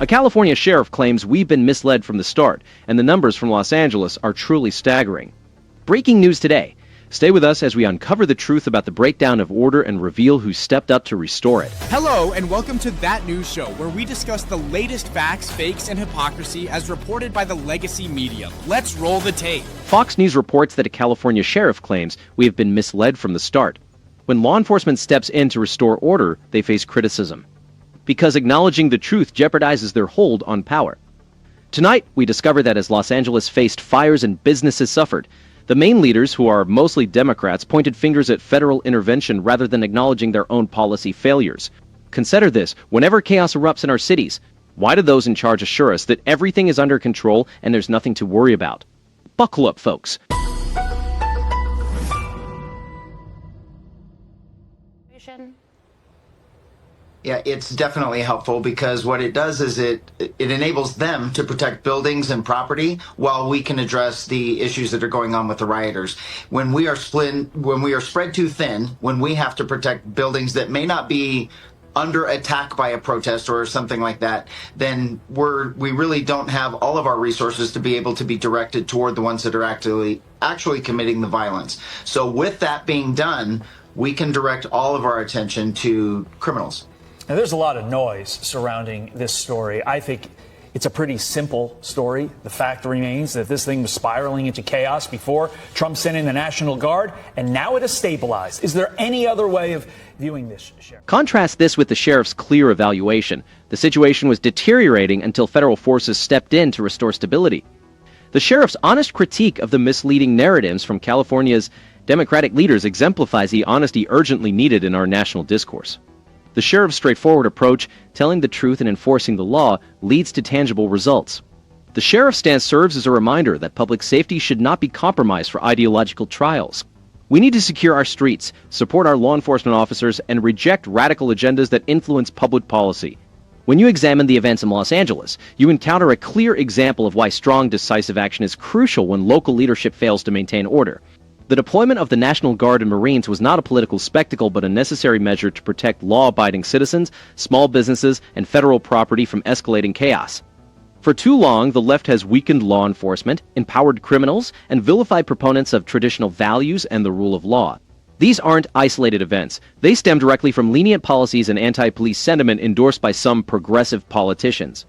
A California sheriff claims we've been misled from the start, and the numbers from Los Angeles are truly staggering. Breaking news today. Stay with us as we uncover the truth about the breakdown of order and reveal who stepped up to restore it. Hello, and welcome to That News Show, where we discuss the latest facts, fakes, and hypocrisy as reported by the legacy media. Let's roll the tape. Fox News reports that a California sheriff claims we have been misled from the start. When law enforcement steps in to restore order, they face criticism, because acknowledging the truth jeopardizes their hold on power. Tonight, we discover that as Los Angeles faced fires and businesses suffered, the main leaders, who are mostly Democrats, pointed fingers at federal intervention rather than acknowledging their own policy failures. Consider this: whenever chaos erupts in our cities, why do those in charge assure us that everything is under control and there's nothing to worry about? Buckle up, folks. Yeah, it's definitely helpful, because what it does is it enables them to protect buildings and property while we can address the issues that are going on with the rioters. When we are spread too thin, when we have to protect buildings that may not be under attack by a protest or something like that, then we really don't have all of our resources to be able to be directed toward the ones that are actually committing the violence. So with that being done, we can direct all of our attention to criminals. Now, there's a lot of noise surrounding this story. I think it's a pretty simple story. The fact remains that this thing was spiraling into chaos before Trump sent in the National Guard, and now it has stabilized. Is there any other way of viewing this, Sheriff? Contrast this with the sheriff's clear evaluation. The situation was deteriorating until federal forces stepped in to restore stability. The sheriff's honest critique of the misleading narratives from California's Democratic leaders exemplifies the honesty urgently needed in our national discourse. The sheriff's straightforward approach, telling the truth and enforcing the law, leads to tangible results. The sheriff's stance serves as a reminder that public safety should not be compromised for ideological trials. We need to secure our streets, support our law enforcement officers, and reject radical agendas that influence public policy. When you examine the events in Los Angeles, you encounter a clear example of why strong, decisive action is crucial when local leadership fails to maintain order. The deployment of the National Guard and Marines was not a political spectacle, but a necessary measure to protect law-abiding citizens, small businesses, and federal property from escalating chaos. For too long, the left has weakened law enforcement, empowered criminals, and vilified proponents of traditional values and the rule of law. These aren't isolated events. They stem directly from lenient policies and anti-police sentiment endorsed by some progressive politicians.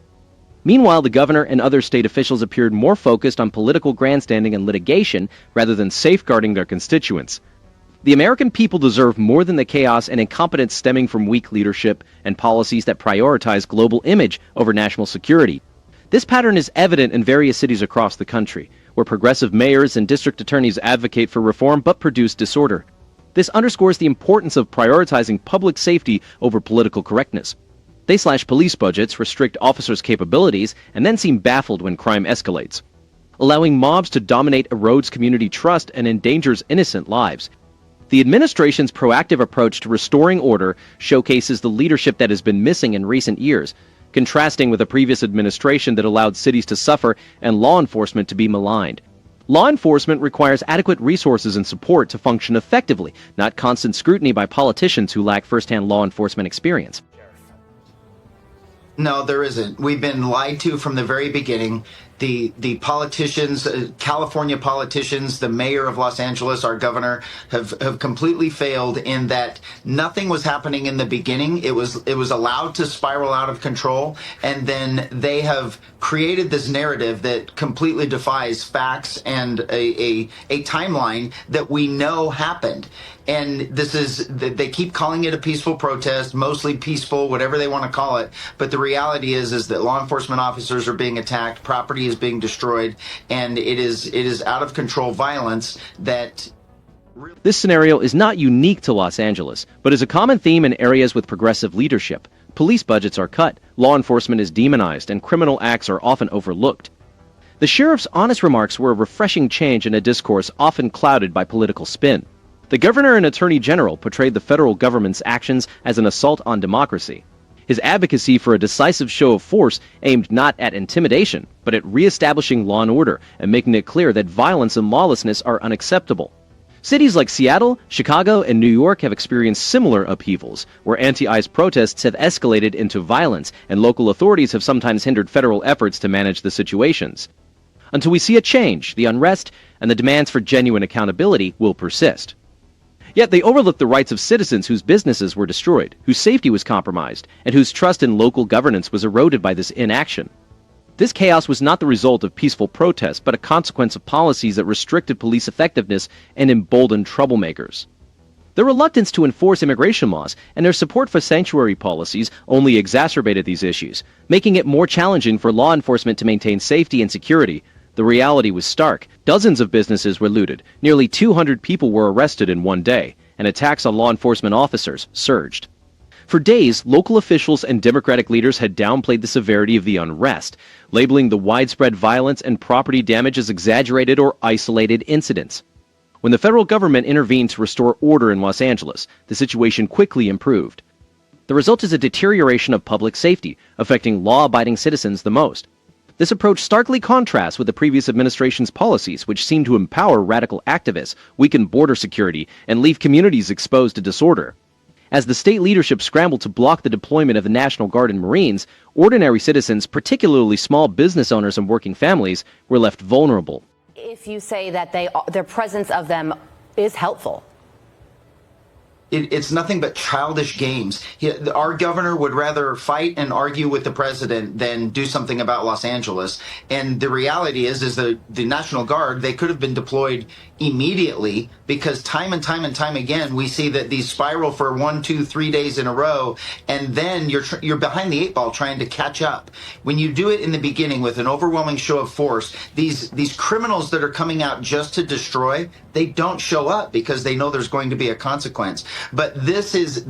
Meanwhile, the governor and other state officials appeared more focused on political grandstanding and litigation rather than safeguarding their constituents. The American people deserve more than the chaos and incompetence stemming from weak leadership and policies that prioritize global image over national security. This pattern is evident in various cities across the country, where progressive mayors and district attorneys advocate for reform but produce disorder. This underscores the importance of prioritizing public safety over political correctness. They slash police budgets, restrict officers' capabilities, and then seem baffled when crime escalates. Allowing mobs to dominate erodes community trust and endangers innocent lives. The administration's proactive approach to restoring order showcases the leadership that has been missing in recent years, contrasting with a previous administration that allowed cities to suffer and law enforcement to be maligned. Law enforcement requires adequate resources and support to function effectively, not constant scrutiny by politicians who lack first-hand law enforcement experience. No, there isn't. We've been lied to from the very beginning. The politicians, California politicians, the mayor of Los Angeles, our governor, have completely failed in that nothing was happening in the beginning. It was allowed to spiral out of control, and then they have created this narrative that completely defies facts and a timeline that we know happened. And they keep calling it a peaceful protest, mostly peaceful, whatever they want to call it. But the reality is that law enforcement officers are being attacked, property is being destroyed, and it is out of control violence that... This scenario is not unique to Los Angeles, but is a common theme in areas with progressive leadership. Police budgets are cut, law enforcement is demonized, and criminal acts are often overlooked. The sheriff's honest remarks were a refreshing change in a discourse often clouded by political spin. The governor and attorney general portrayed the federal government's actions as an assault on democracy. His advocacy for a decisive show of force aimed not at intimidation, but at reestablishing law and order and making it clear that violence and lawlessness are unacceptable. Cities like Seattle, Chicago, and New York have experienced similar upheavals, where anti-ICE protests have escalated into violence, and local authorities have sometimes hindered federal efforts to manage the situations. Until we see a change, the unrest and the demands for genuine accountability will persist. Yet they overlook the rights of citizens whose businesses were destroyed, whose safety was compromised, and whose trust in local governance was eroded by this inaction. This chaos was not the result of peaceful protests, but a consequence of policies that restricted police effectiveness and emboldened troublemakers. Their reluctance to enforce immigration laws and their support for sanctuary policies only exacerbated these issues, making it more challenging for law enforcement to maintain safety and security. The reality was stark. Dozens of businesses were looted, nearly 200 people were arrested in one day, and attacks on law enforcement officers surged. For days, local officials and Democratic leaders had downplayed the severity of the unrest, labeling the widespread violence and property damage as exaggerated or isolated incidents. When the federal government intervened to restore order in Los Angeles, the situation quickly improved. The result is a deterioration of public safety, affecting law-abiding citizens the most. This approach starkly contrasts with the previous administration's policies, which seemed to empower radical activists, weaken border security, and leave communities exposed to disorder. As the state leadership scrambled to block the deployment of the National Guard and Marines, ordinary citizens, particularly small business owners and working families, were left vulnerable. If you say that their presence of them is helpful. It's nothing but childish games. Our governor would rather fight and argue with the president than do something about Los Angeles. And the reality is that the National Guard, they could have been deployed immediately, because time and time again, we see that these spiral for 1, 2, 3 days in a row, and then you're behind the eight ball trying to catch up. When you do it in the beginning with an overwhelming show of force, these criminals that are coming out just to destroy, they don't show up because they know there's going to be a consequence. But this is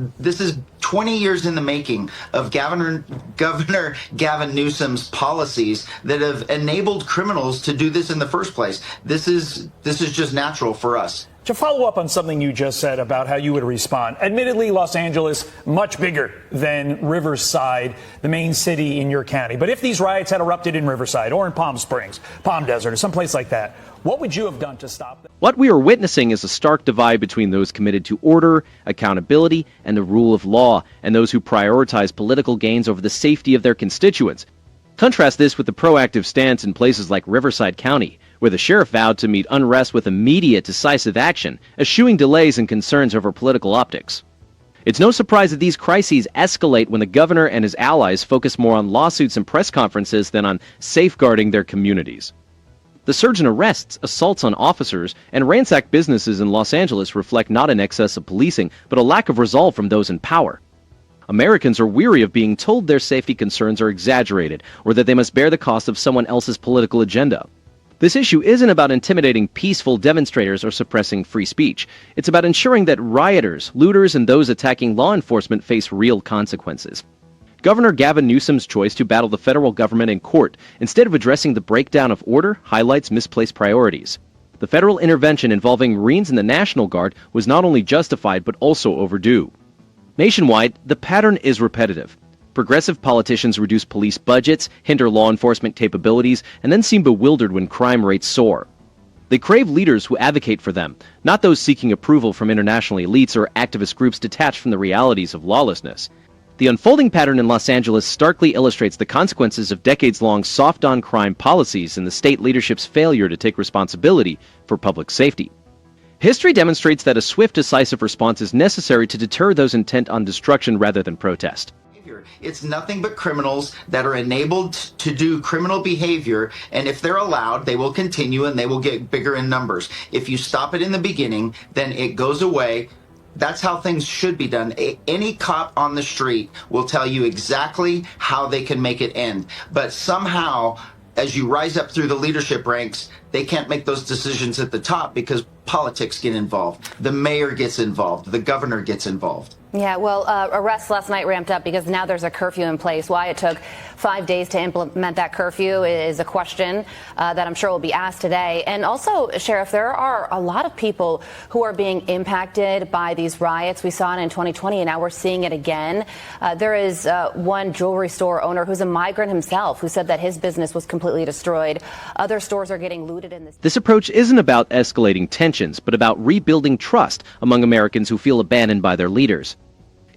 20 years in the making of Governor Gavin Newsom's policies that have enabled criminals to do this in the first place. This is just natural for us. To follow up on something you just said about how you would respond, admittedly, Los Angeles, much bigger than Riverside, the main city in your county. But if these riots had erupted in Riverside or in Palm Springs, Palm Desert, or someplace like that, what would you have done to stop them? What we are witnessing is a stark divide between those committed to order, accountability, and the rule of law, and those who prioritize political gains over the safety of their constituents. Contrast this with the proactive stance in places like Riverside County, where the sheriff vowed to meet unrest with immediate, decisive action, eschewing delays and concerns over political optics. It's no surprise that these crises escalate when the governor and his allies focus more on lawsuits and press conferences than on safeguarding their communities. The surge in arrests, assaults on officers, and ransacked businesses in Los Angeles reflect not an excess of policing, but a lack of resolve from those in power. Americans are weary of being told their safety concerns are exaggerated, or that they must bear the cost of someone else's political agenda. This issue isn't about intimidating peaceful demonstrators or suppressing free speech. It's about ensuring that rioters, looters, and those attacking law enforcement face real consequences. Governor Gavin Newsom's choice to battle the federal government in court instead of addressing the breakdown of order highlights misplaced priorities. The federal intervention involving Marines and the National Guard was not only justified but also overdue. Nationwide, the pattern is repetitive. Progressive politicians reduce police budgets, hinder law enforcement capabilities, and then seem bewildered when crime rates soar. They crave leaders who advocate for them, not those seeking approval from international elites or activist groups detached from the realities of lawlessness. The unfolding pattern in Los Angeles starkly illustrates the consequences of decades-long soft-on-crime policies and the state leadership's failure to take responsibility for public safety. History demonstrates that a swift, decisive response is necessary to deter those intent on destruction rather than protest. It's nothing but criminals that are enabled to do criminal behavior, and if they're allowed, they will continue and they will get bigger in numbers. If you stop it in the beginning, then it goes away. That's how things should be done. Any cop on the street will tell you exactly how they can make it end. But somehow, as you rise up through the leadership ranks, they can't make those decisions at the top because politics get involved. The mayor gets involved. The governor gets involved. Yeah, well, arrests last night ramped up because now there's a curfew in place. Why it took 5 days to implement that curfew is a question that I'm sure will be asked today. And also, Sheriff, there are a lot of people who are being impacted by these riots. We saw it in 2020, and now we're seeing it again. There is one jewelry store owner who's a migrant himself who said that his business was completely destroyed. Other stores are getting looted in this. This approach isn't about escalating tension. intentions, but about rebuilding trust among Americans who feel abandoned by their leaders.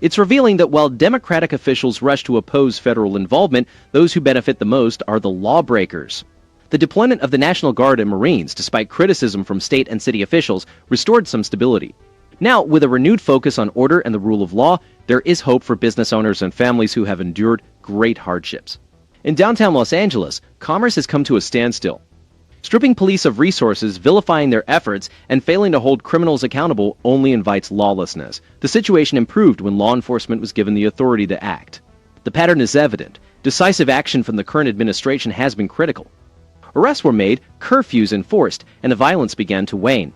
It's revealing that while Democratic officials rush to oppose federal involvement, those who benefit the most are the lawbreakers. The deployment of the National Guard and Marines, despite criticism from state and city officials, restored some stability. Now, with a renewed focus on order and the rule of law, there is hope for business owners and families who have endured great hardships. In downtown Los Angeles, commerce has come to a standstill. Stripping police of resources, vilifying their efforts, and failing to hold criminals accountable only invites lawlessness. The situation improved when law enforcement was given the authority to act. The pattern is evident. Decisive action from the current administration has been critical. Arrests were made, curfews enforced, and the violence began to wane.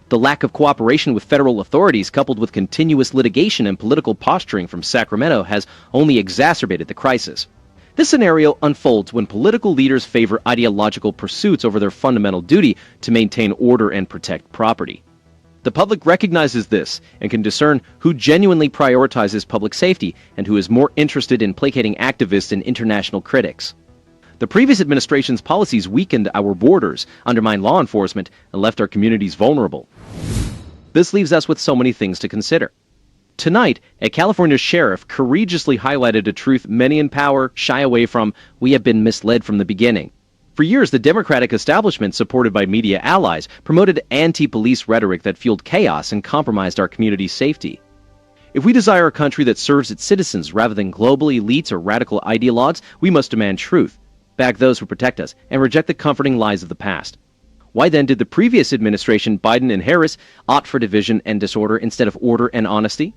The lack of cooperation with federal authorities, coupled with continuous litigation and political posturing from Sacramento, has only exacerbated the crisis. This scenario unfolds when political leaders favor ideological pursuits over their fundamental duty to maintain order and protect property. The public recognizes this and can discern who genuinely prioritizes public safety and who is more interested in placating activists and international critics. The previous administration's policies weakened our borders, undermined law enforcement, and left our communities vulnerable. This leaves us with so many things to consider. Tonight, a California sheriff courageously highlighted a truth many in power shy away from. We have been misled from the beginning. For years, the Democratic establishment, supported by media allies, promoted anti-police rhetoric that fueled chaos and compromised our community's safety. If we desire a country that serves its citizens rather than global elites or radical ideologues, we must demand truth, back those who protect us, and reject the comforting lies of the past. Why then did the previous administration, Biden and Harris, opt for division and disorder instead of order and honesty?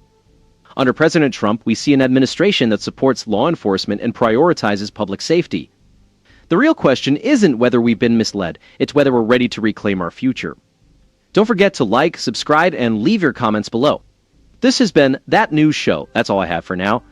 Under President Trump, we see an administration that supports law enforcement and prioritizes public safety. The real question isn't whether we've been misled, it's whether we're ready to reclaim our future. Don't forget to like, subscribe, and leave your comments below. This has been That News Show. That's all I have for now.